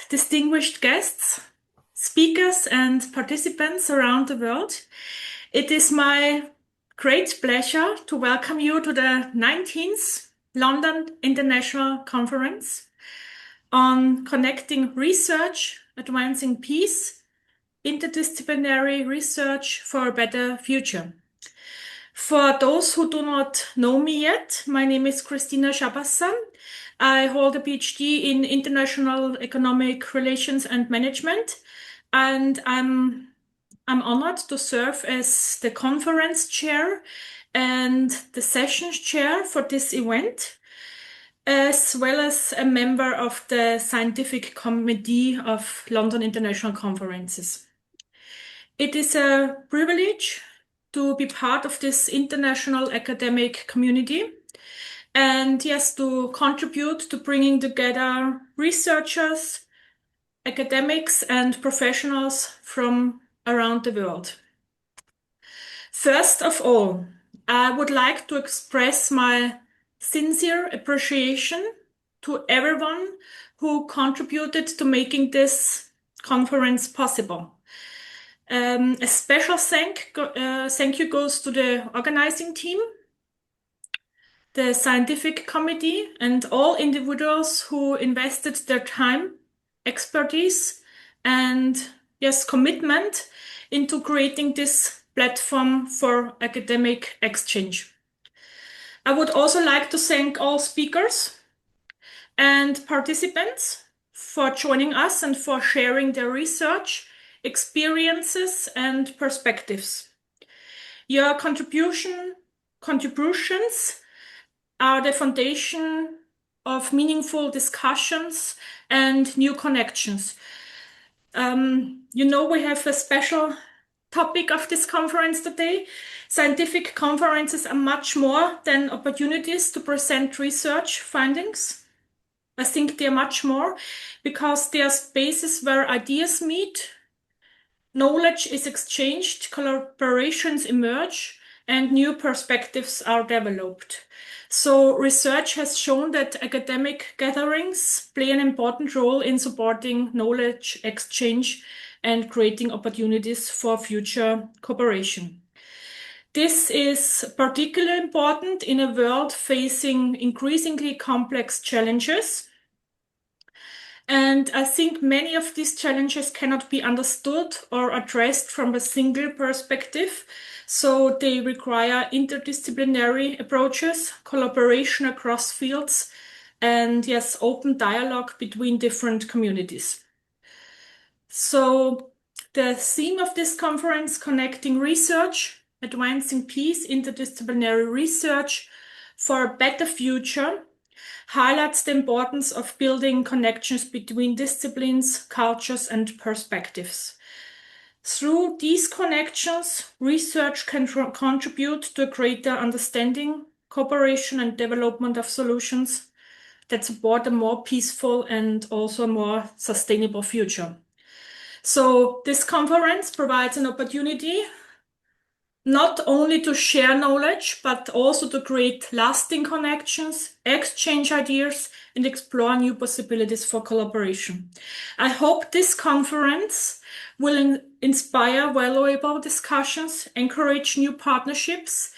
distinguished guests, speakers, and participants around the world. It is my great pleasure to welcome you to the 19th London International Conference on Connecting Research, Advancing Peace, Interdisciplinary Research for a Better Future. For those who do not know me yet, my name is Christina Schabasser. I hold a PhD in International Economic Relations and Management, and I'm honored to serve as the conference chair and the sessions chair for this event, as well as a member of the Scientific Committee of London International Conferences. It is a privilege to be part of this international academic community and yes, to contribute to bringing together researchers, academics, and professionals from around the world. First of all, I would like to express my sincere appreciation to everyone who contributed to making this conference possible. A special thank you goes to the organizing team, the scientific committee, and all individuals who invested their time, expertise, and yes, commitment into creating this platform for academic exchange. I would also like to thank all speakers and participants for joining us and for sharing their research, experiences, and perspectives. Your contributions are the foundation of meaningful discussions and new connections. We have a special topic of this conference today. Scientific conferences are much more than opportunities to present research findings. I think they're much more because they are spaces where ideas meet, knowledge is exchanged, collaborations emerge, and new perspectives are developed. So research has shown that academic gatherings play an important role in supporting knowledge exchange and creating opportunities for future cooperation. This is particularly important in a world facing increasingly complex challenges. And I think many of these challenges cannot be understood or addressed from a single perspective. So they require interdisciplinary approaches, collaboration across fields, and yes, open dialogue between different communities. So the theme of this conference, Connecting Research, Advancing Peace, Interdisciplinary Research for a Better Future, highlights the importance of building connections between disciplines, cultures, and perspectives. Through these connections, research can contribute to a greater understanding, cooperation, and development of solutions that support a more peaceful and also a more sustainable future. So this conference provides an opportunity not only to share knowledge, but also to create lasting connections, exchange ideas, and explore new possibilities for collaboration. I hope this conference will inspire valuable discussions, encourage new partnerships,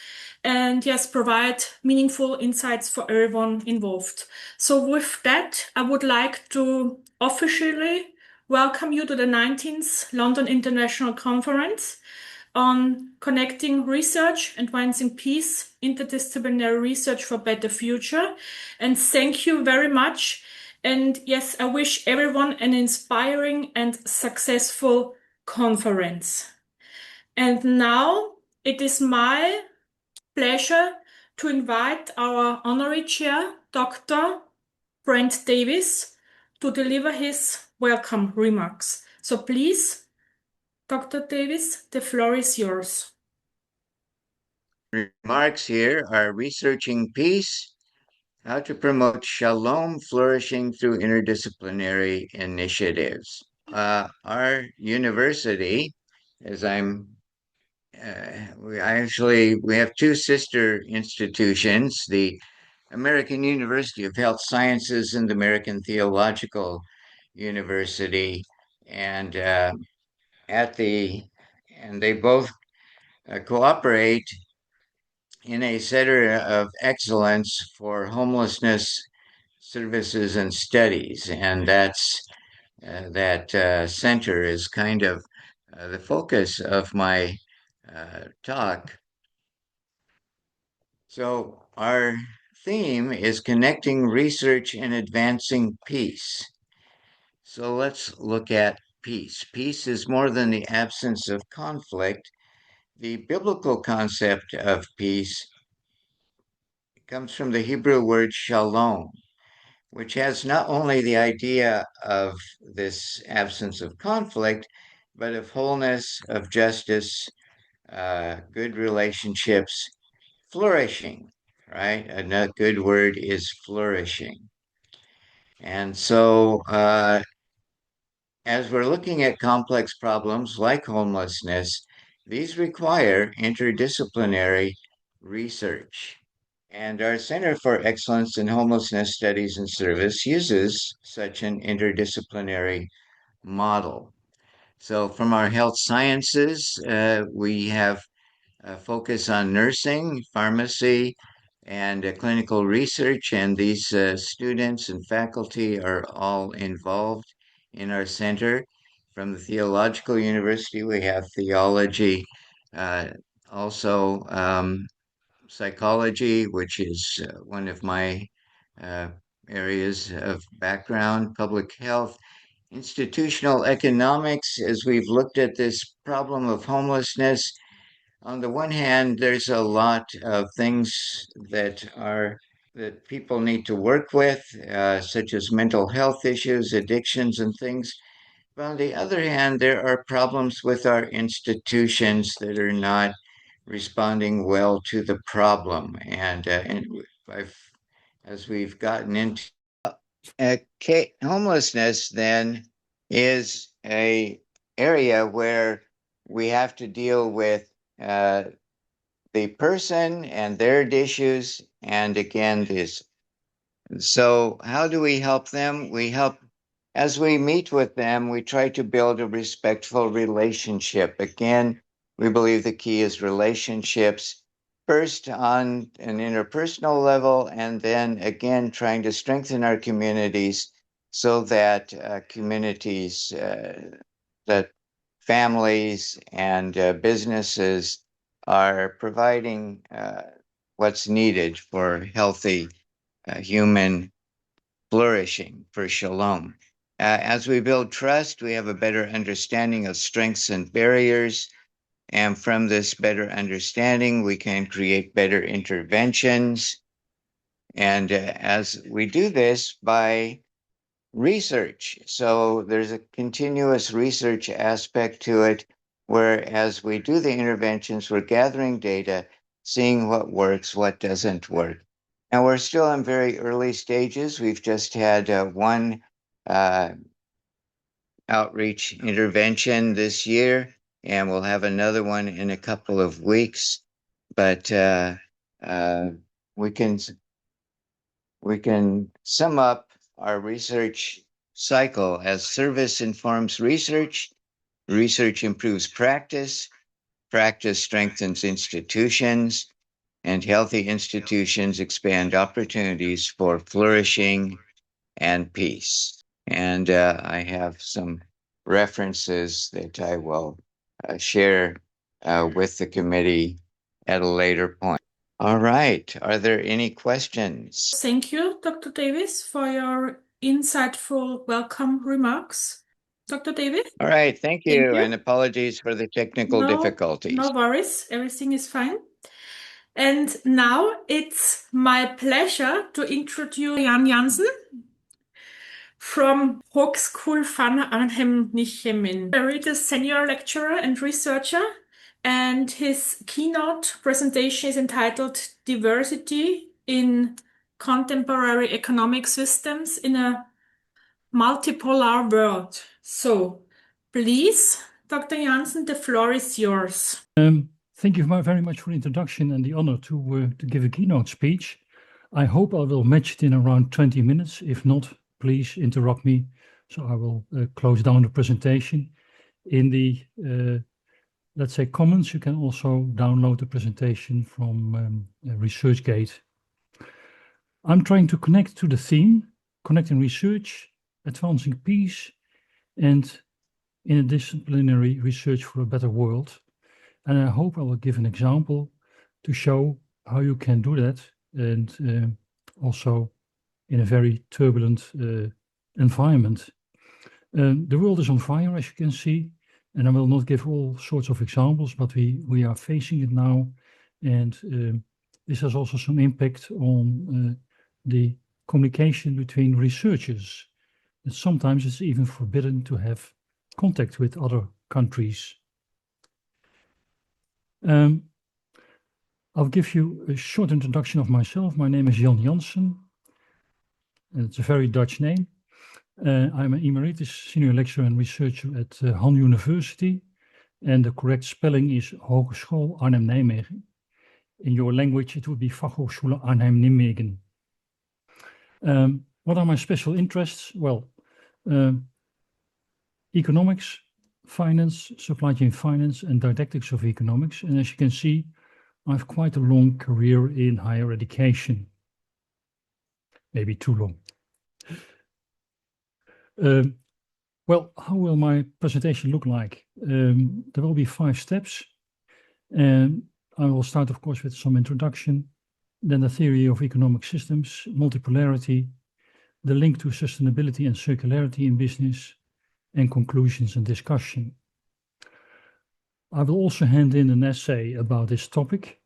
and yes, provide meaningful insights for everyone involved. So with that, I would like to officially welcome you to the 19th London International Conference on Connecting Research, Advancing Peace, Interdisciplinary Research for a Better Future. And thank you very much. And yes, I wish everyone an inspiring and successful conference. And now it is my pleasure to invite our Honorary Chair, Dr. Brent Davis, to deliver his welcome remarks. So please, Dr. Davis, the floor is yours. Remarks here are researching peace, how to promote shalom flourishing through interdisciplinary initiatives. Our university, as we have two sister institutions, the American University of Health Sciences and the American Theological University, and they both cooperate in a center of excellence for homelessness services and studies, and that center is kind of the focus of my talk. So our theme is connecting research and advancing peace. So let's look at peace. Peace is more than the absence of conflict. The biblical concept of peace comes from the Hebrew word shalom, which has not only the idea of this absence of conflict, but of wholeness, of justice, good relationships, flourishing, right? A good word is flourishing. And so, as we're looking at complex problems like homelessness, these require interdisciplinary research. And our Center for Excellence in Homelessness Studies and Service uses such an interdisciplinary model. So, from our health sciences, we have a focus on nursing, pharmacy, and clinical research, and these students and faculty are all involved in our center. From the Theological University, we have theology, also psychology, which is one of my areas of background, public health, institutional economics, as we've looked at this problem of homelessness. On the one hand, there's a lot of things that people need to work with, such as mental health issues, addictions, and things. But on the other hand, there are problems with our institutions that are not responding well to the problem. And as we've gotten into homelessness, then is a area where we have to deal with the person and their issues, and again, this. So, how do we help them? As we meet with them, we try to build a respectful relationship. Again, we believe the key is relationships, first on an interpersonal level, and then again, trying to strengthen our communities so that communities, that families and businesses are providing what's needed for healthy human flourishing, for shalom. As we build trust, we have a better understanding of strengths and barriers. And from this better understanding, we can create better interventions. And as we do this by research, so there's a continuous research aspect to it, where as we do the interventions, we're gathering data, seeing what works, what doesn't work. And we're still in very early stages. We've just had one outreach intervention this year, and we'll have another one in a couple of weeks. But we can sum up our research cycle as service informs research, research improves practice, practice strengthens institutions, and healthy institutions expand opportunities for flourishing and peace. And I have some references that I will share with the committee at a later point. All right. Are there any questions? Thank you, Dr. Davis, for your insightful welcome remarks. Dr. Davis? All right. Thank you. Thank you. And apologies for the technical difficulties. No worries. Everything is fine. And now it's my pleasure to introduce Jan Jansen from Hochschule van Arnhem-Nichem in Emeritus Senior Lecturer and Researcher. And his keynote presentation is entitled Diversity in Contemporary Economic Systems in a Multipolar World. So, please, Dr. Jansen, the floor is yours. Thank you very much for the introduction and the honor to give a keynote speech. I hope I will match it in around 20 minutes. If not, please interrupt me So I will close down the presentation. In the, let's say, comments, you can also download the presentation from ResearchGate. I'm trying to connect to the theme, connecting research, advancing peace, and interdisciplinary research for a better world. And I hope I will give an example to show how you can do that, and also in a very turbulent environment. The world is on fire, as you can see, and I will not give all sorts of examples, but we are facing it now, and this has also some impact on the communication between researchers. And sometimes it's even forbidden to have contact with other countries. I'll give you a short introduction of myself. My name is Jan Jansen, and it's a very Dutch name. I'm an emeritus senior lecturer and researcher at Han University, and the correct spelling is Hogeschool Arnhem-Nijmegen. In your language, it would be Fachhochschule Arnhem-Nijmegen. What are my special interests? Well, economics, finance, supply chain finance, and didactics of economics. And as you can see, I have quite a long career in higher education. Maybe too long. Well, how will my presentation look like? There will be 5 steps. And I will start, of course, with some introduction, then the theory of economic systems, multipolarity, the link to sustainability and circularity in business, and conclusions and discussion. I will also hand in an essay about this topic.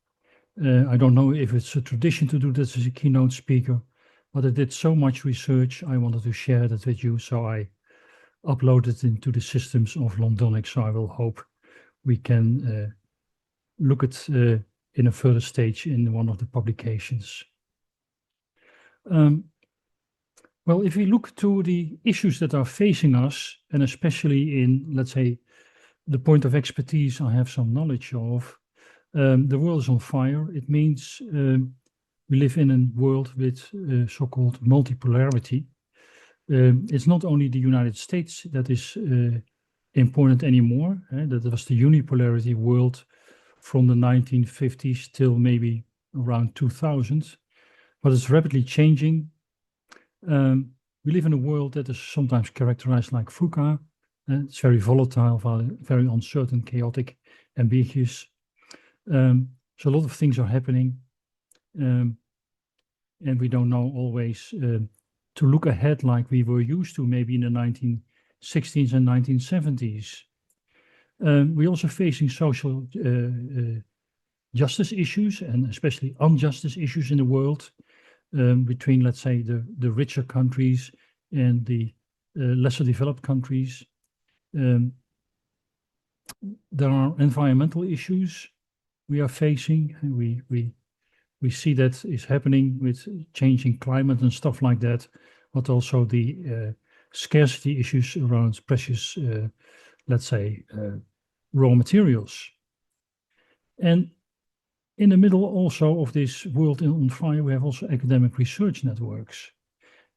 I don't know if it's a tradition to do this as a keynote speaker, but I did so much research, I wanted to share that with you, so I uploaded it into the systems of Londonic, so I will hope we can look at in a further stage in one of the publications. Well, if we look to the issues that are facing us, and especially in, let's say, the point of expertise I have some knowledge of, the world is on fire. It means we live in a world with so-called multipolarity. It's not only the United States that is important anymore. That was the unipolarity world from the 1950s till maybe around 2000, but it's rapidly changing. We live in a world that is sometimes characterized like VUCA. It's very volatile, very uncertain, chaotic, ambiguous. So a lot of things are happening, and we don't know always to look ahead like we were used to maybe in the 1960s and 1970s. We're also facing social justice issues, and especially injustice issues in the world, between, let's say, the richer countries and the lesser developed countries. There are environmental issues we are facing, and we see that is happening with changing climate and stuff like that, but also the scarcity issues around precious, let's say, raw materials. And in the middle also of this world on fire, we have also academic research networks.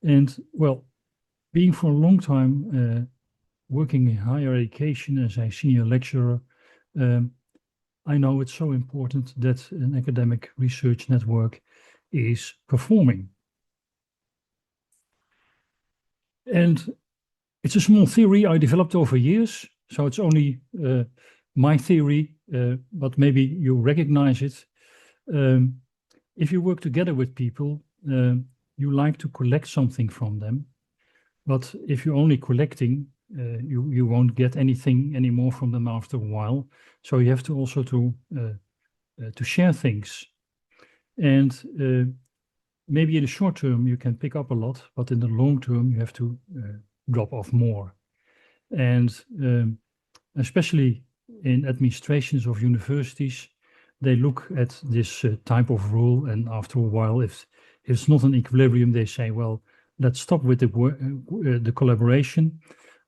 And well, being for a long time working in higher education as a senior lecturer, I know it's so important that an academic research network is performing. And it's a small theory I developed over years, so it's only my theory, but maybe you recognize it. If you work together with people, you like to collect something from them, but if you're only collecting, you won't get anything anymore from them after a while. So you have to also to share things, and maybe in the short term you can pick up a lot, but in the long term you have to drop off more. And especially in administrations of universities, they look at this type of rule, and after a while, if it's not an equilibrium, they say, well, let's stop with the collaboration.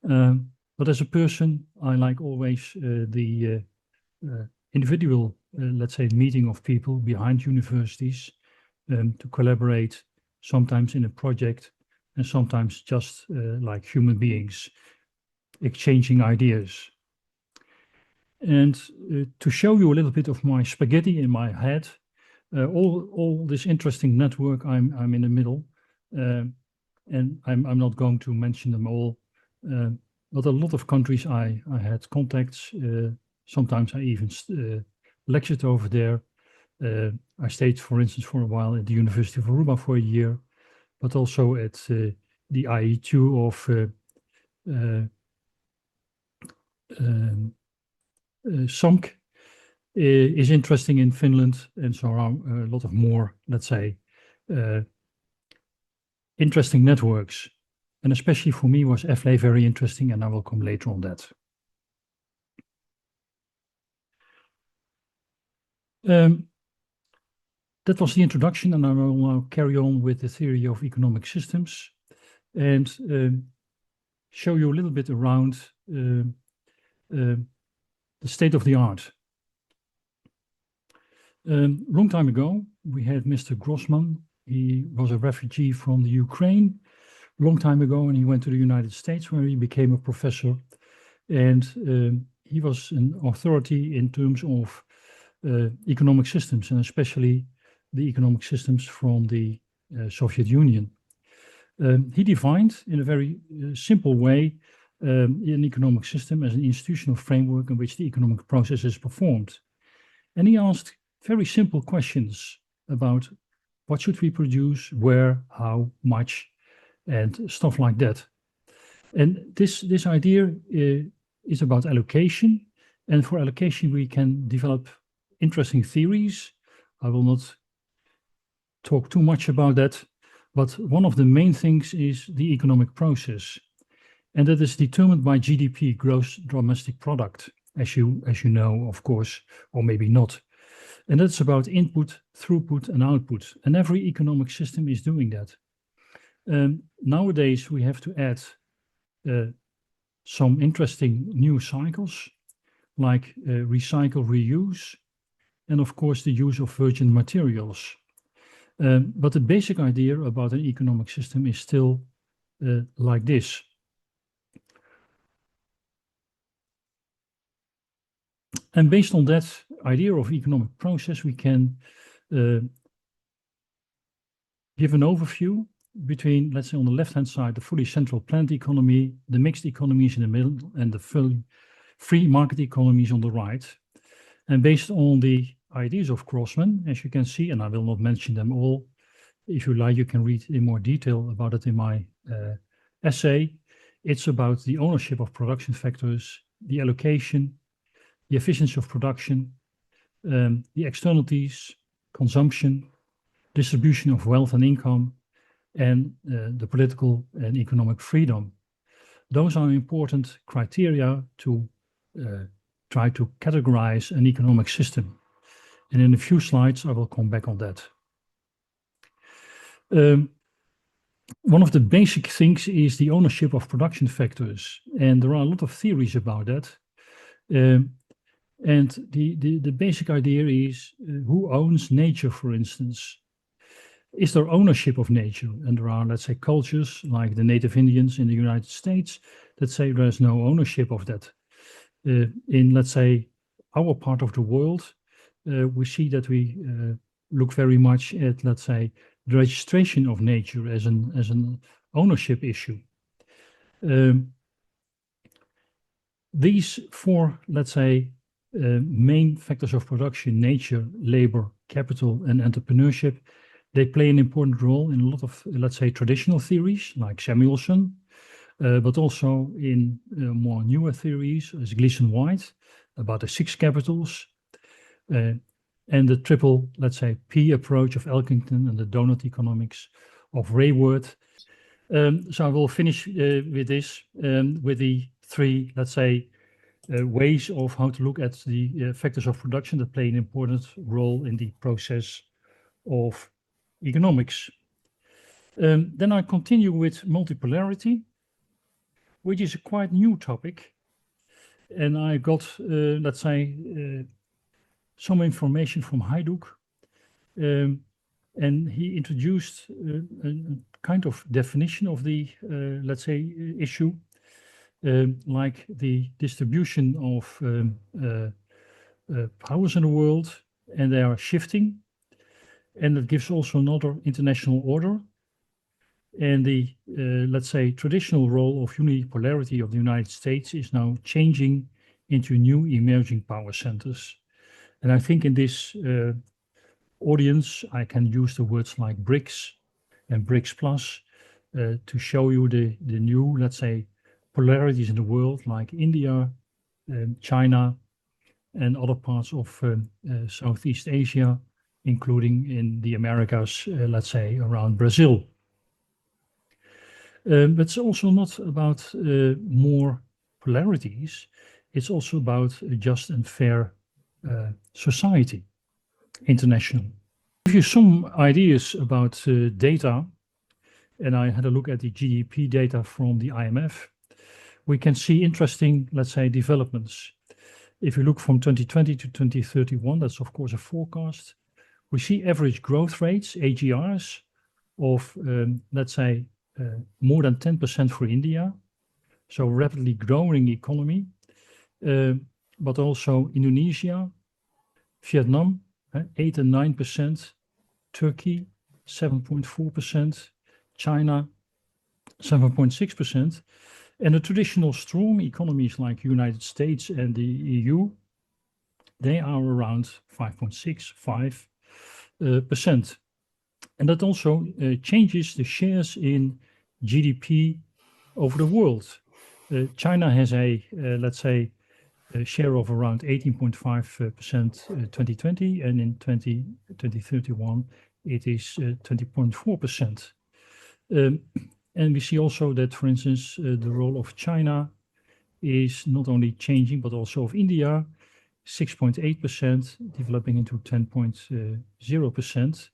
But as a person, I like always the individual, let's say, meeting of people behind universities to collaborate, sometimes in a project, and sometimes just like human beings exchanging ideas. And to show you a little bit of my spaghetti in my head, all this interesting network I'm in the middle, and I'm not going to mention them all, but a lot of countries I had contacts. Sometimes I even lectured over there. I stayed, for instance, for a while at the University of Aruba for a year, but also at the IE2 of SAMK is interesting in Finland, and so are a lot of more, let's say, interesting networks. And especially for me was FLA very interesting, and I will come later on that. That was the introduction, and I will now carry on with the theory of economic systems and show you a little bit around the state of the art. Long time ago, we had Mr. Grossman. He was a refugee from the Ukraine long time ago, and he went to the United States where he became a professor. And he was an authority in terms of economic systems, and especially the economic systems from the Soviet Union. He defined in a very simple way an economic system as an institutional framework in which the economic process is performed. And he asked very simple questions about what should we produce, where, how much, and stuff like that. And this idea is about allocation. And for allocation, we can develop interesting theories. I will not talk too much about that, but one of the main things is the economic process. And that is determined by GDP, gross domestic product, as you know, of course, or maybe not. And that's about input, throughput, and output. And every economic system is doing that. Nowadays, we have to add some interesting new cycles, like recycle, reuse, and of course, the use of virgin materials. But the basic idea about an economic system is still like this. And based on that idea of economic process, we can give an overview between, let's say, on the left-hand side, the fully central planned economy, the mixed economies in the middle, and the fully free market economies on the right. And based on the ideas of Grossman, as you can see, and I will not mention them all. If you like, you can read in more detail about it in my essay. It's about the ownership of production factors, the allocation, the efficiency of production, the externalities, consumption, distribution of wealth and income, and the political and economic freedom. Those are important criteria to try to categorize an economic system. And in a few slides, I will come back on that. One of the basic things is the ownership of production factors. And there are a lot of theories about that. And the basic idea is who owns nature, for instance. Is there ownership of nature? And there are, let's say, cultures like the Native Indians in the United States that say there's no ownership of that. In, let's say, our part of the world, we see that we look very much at, let's say, the registration of nature as an ownership issue. These four, let's say, main factors of production, nature, labor, capital, and entrepreneurship, they play an important role in a lot of, let's say, traditional theories like Samuelson, but also in more newer theories as Gleason-White about the 6 capitals, and the triple, let's say, P approach of Elkington and the donut economics of Rayworth. So I will finish with this, with the 3, let's say, ways of how to look at the factors of production that play an important role in the process of economics. Then I continue with multipolarity, which is a quite new topic. And I got, let's say, some information from Hajduk. And he introduced a kind of definition of the, let's say, issue, like the distribution of powers in the world, and they are shifting. And it gives also another international order. And the, let's say, traditional role of unipolarity of the United States is now changing into new emerging power centers. And I think in this audience, I can use the words like BRICS and BRICS Plus to show you the new, let's say, polarities in the world, like India, China, and other parts of Southeast Asia, including in the Americas, let's say, around Brazil. But it's also not about more polarities. It's also about a just and fair society, international. I'll give you some ideas about data, and I had a look at the GDP data from the IMF. We can see interesting, let's say, developments. If you look from 2020 to 2031, that's of course a forecast. We see average growth rates, AGRs, of, let's say, more than 10% for India, so rapidly growing economy, but also Indonesia, Vietnam, 8 and 9%, Turkey, 7.4%, China, 7.6%, and the traditional strong economies like United States and the EU, they are around 5.6, 5%. And that also changes the shares in GDP over the world. China has a, let's say, a share of around 18.5% 2020, and in 2031 it is 20.4%. And we see also that, for instance, the role of China is not only changing, but also of India, 6.8%, developing into 10.0%.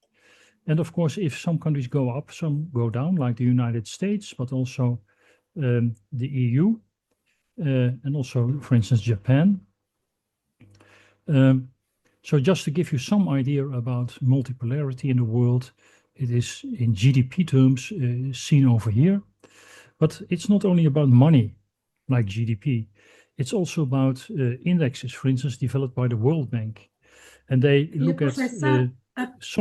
And of course, if some countries go up, some go down, like the United States, but also the EU, and also, for instance, Japan. So just to give you some idea about multipolarity in the world, it is in GDP terms seen over here. But it's not only about money, like GDP. It's also about indexes, for instance, developed by the World Bank. And they look at some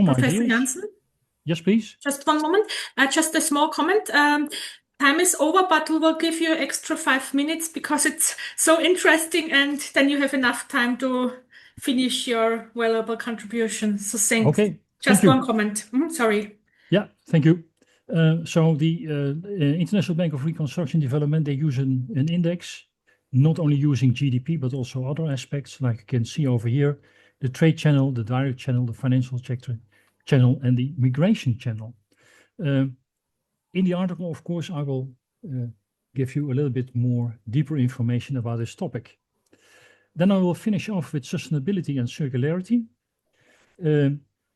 Professor ideas. Janssen? Yes, please. Just one moment. Just a small comment. Time is over, but we will give you extra 5 minutes because it's so interesting, and then you have enough time to finish your valuable contribution. So thanks. Okay. Just thank you. one comment. Sorry. Yeah, thank you. So the International Bank of Reconstruction Development, they use an index, not only using GDP, but also other aspects, like you can see over here, the trade channel, the direct channel, the financial sector channel, and the migration channel. In the article, of course, I will give you a little bit more deeper information about this topic. Then I will finish off with sustainability and circularity,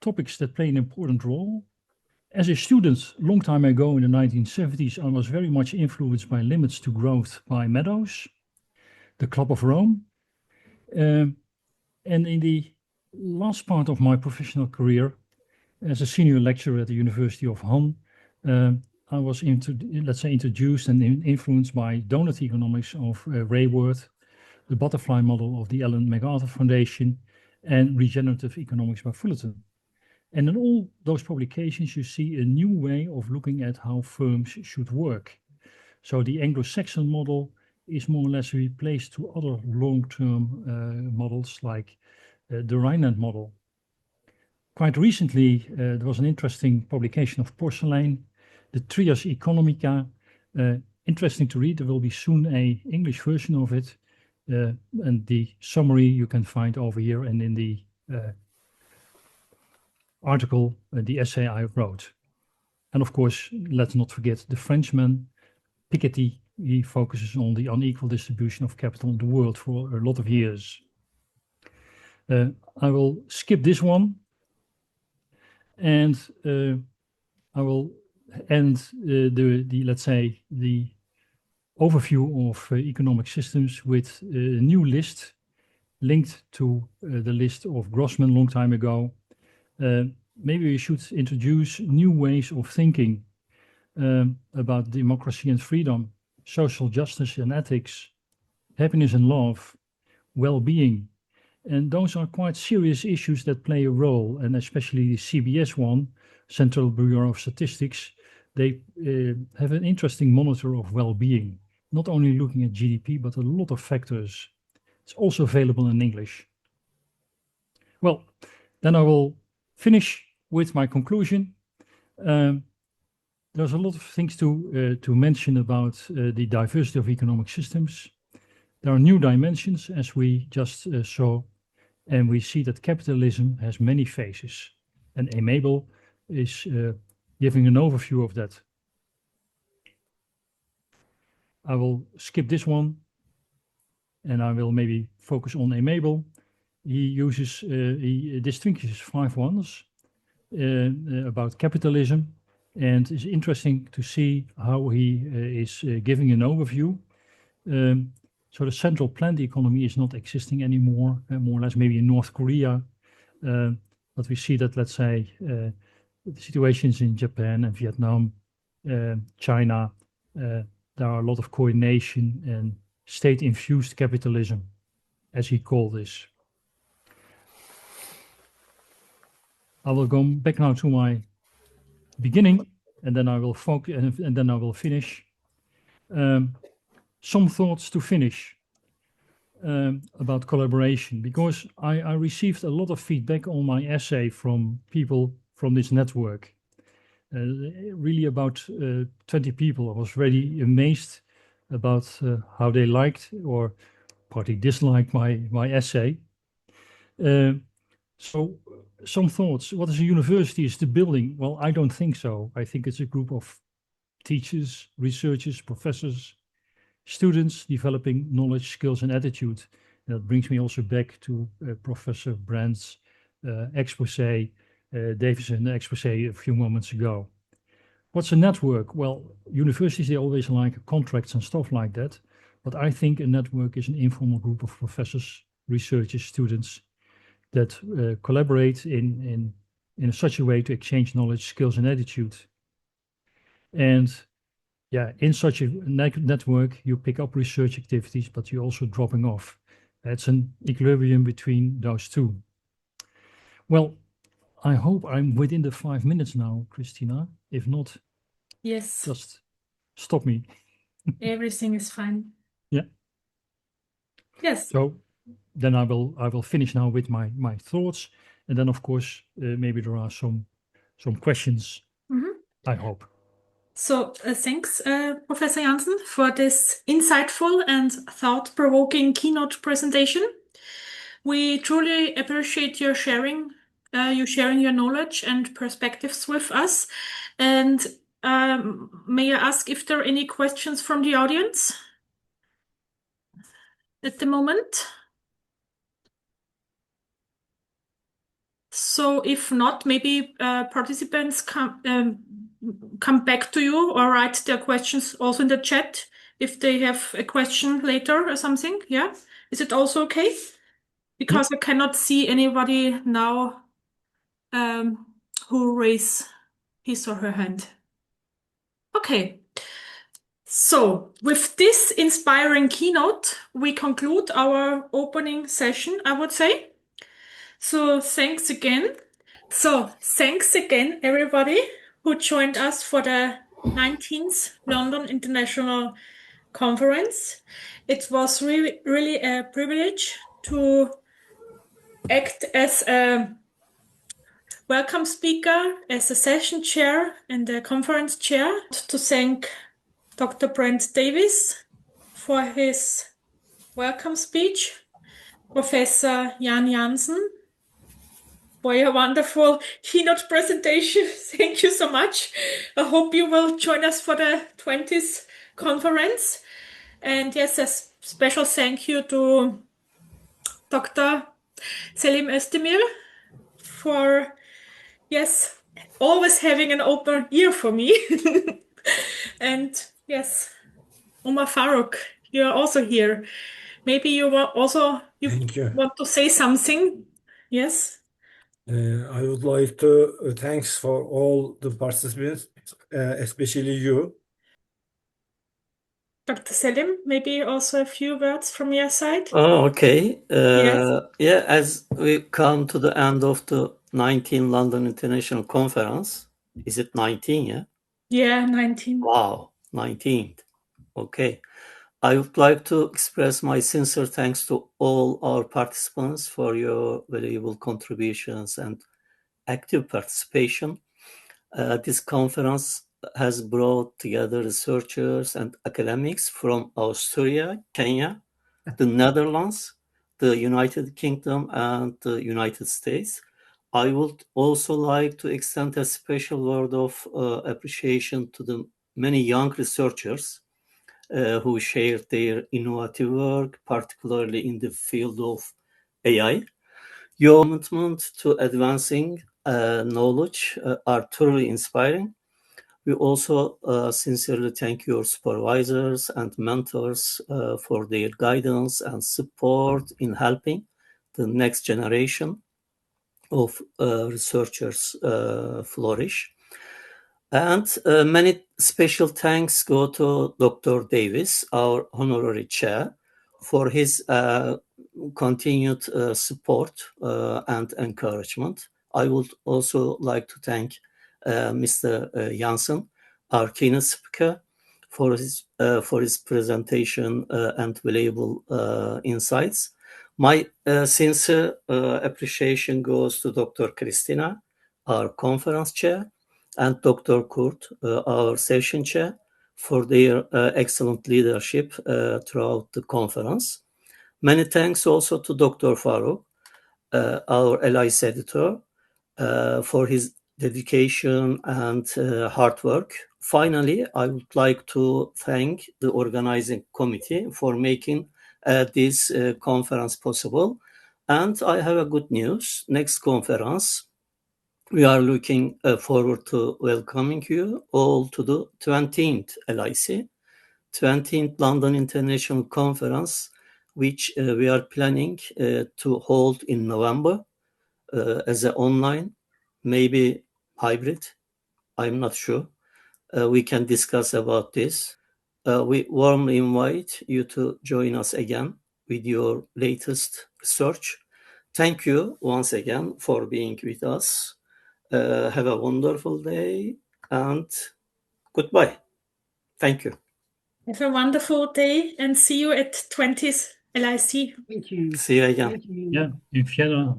topics that play an important role. As a student, long time ago in the 1970s, I was very much influenced by Limits to Growth by Meadows, the Club of Rome. And in the last part of my professional career, as a senior lecturer at the University of Bonn, I was introduced and influenced by donut economics of Rayworth, the butterfly model of the Ellen MacArthur Foundation, and regenerative economics by Fullerton. And in all those publications, you see a new way of looking at how firms should work. So the Anglo-Saxon model is more or less replaced to other long-term models like the Rhineland model. Quite recently, there was an interesting publication of Porcelain, the Trias Economica. Interesting to read. There will be soon an English version of it. And the summary you can find over here and in the article, the essay I wrote. And of course, let's not forget the Frenchman, Piketty. He focuses on the unequal distribution of capital in the world for a lot of years. I will skip this one. And I will end let's say, the overview of economic systems with a new list linked to the list of Grossman long time ago. Maybe we should introduce new ways of thinking. about democracy and freedom, social justice and ethics, happiness and love, well-being. And those are quite serious issues that play a role, and especially the CBS one, Central Bureau of Statistics, they have an interesting monitor of well-being, not only looking at GDP, but a lot of factors. It's also available in English. Well, then I will finish with my conclusion. There's a lot of things to mention about the diversity of economic systems. There are new dimensions, as we just saw, and we see that capitalism has many phases. And Mabel is giving an overview of that. I will skip this one, and I will maybe focus on Mabel. He distinguishes 5 ones about capitalism, and it's interesting to see how he is giving an overview. So the central planned economy is not existing anymore, more or less maybe in North Korea. But we see that, let's say, the situations in Japan and Vietnam, China, there are a lot of coordination and state-infused capitalism, as he called this. I will go back now to my beginning, and then I will focus, and then I will finish. Some thoughts to finish about collaboration, because I received a lot of feedback on my essay from people from this network. Really about 20 people. I was really amazed about how they liked or partly disliked my essay. So some thoughts. What is a university? Is the building? Well, I don't think so. I think it's a group of teachers, researchers, professors, students developing knowledge, skills, and attitude. And that brings me also back to Professor Brandt's expose, Davison expose a few moments ago. What's a network? Well, universities, they always like contracts and stuff like that. But I think a network is an informal group of professors, researchers, students that collaborate in such a way to exchange knowledge, skills, and attitude. And yeah, in such a network, you pick up research activities, but you're also dropping off. It's an equilibrium between those two. Well, I hope I'm within the 5 minutes now, Christina. If not, Yes, just stop me. everything is fine. Yeah. Yes. So then I will finish now with my thoughts, and then of course maybe there are some questions. I hope. So thanks, Professor Janssen, for this insightful and thought-provoking keynote presentation. We truly appreciate your sharing your knowledge and perspectives with us. And may I ask if there are any questions from the audience at the moment? So if not, maybe participants come back to you or write their questions also in the chat if they have a question later or something. Yeah, is it also okay? Because I cannot see anybody now who raise his or her hand. Okay. So with this inspiring keynote, we conclude our opening session, I would say. So thanks again. Everybody who joined us for the 19th London International Conference. It was really a privilege to act as a welcome speaker, as a session chair and a conference chair. To thank Dr. Brent Davis for his welcome speech, Professor Jan Janssen for your wonderful keynote presentation. Thank you so much. I hope you will join us for the 20th conference. And yes, a special thank you to Dr. Selim Özdemir for, yes, always having an open ear for me. And yes, Omar Farooq, you're also here. Maybe you also want to say something. Yes. I would like to thanks for all the participants especially you. Dr. Selim, maybe also a few words from your side? Oh, okay. Yes. Yeah, as we come to the end of the 19 London International Conference, is it 19, yeah? Yeah, 19. Wow, 19th. Okay. I would like to express my sincere thanks to all our participants for your valuable contributions and active participation. This conference has brought together researchers and academics from Austria, Kenya, the Netherlands, the United Kingdom, and the United States. I would also like to extend a special word of appreciation to the many young researchers who shared their innovative work, particularly in the field of AI. Your commitment to advancing knowledge are truly inspiring. We also sincerely thank your supervisors and mentors for their guidance and support in helping the next generation of researchers flourish. And many special thanks go to Dr. Davis, our Honorary Chair, for his continued support and encouragement. I would also like to thank Mr. Janssen, our keynote speaker, for his presentation and valuable insights. My sincere appreciation goes to Dr. Christina, our conference chair, and Dr. Kurt, our session chair, for their excellent leadership throughout the conference. Many thanks also to Dr. Farooq, our LIC editor, for his dedication and hard work. Finally, I would like to thank the organizing committee for making this conference possible. And I have a good news. Next conference, we are looking forward to welcoming you all to the 20th LIC, 20th London International Conference, which we are planning to hold in November as an online, maybe hybrid. I'm not sure. We can discuss about this. We warmly invite you to join us again with your latest research. Thank you once again for being with us. Have a wonderful day and goodbye. Thank you. Have a wonderful day and see you at 20th LIC. Thank you. See you again. Thank you. Yeah, in Vienna.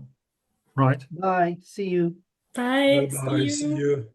Right. Bye. See you. Bye. Bye bye. See you.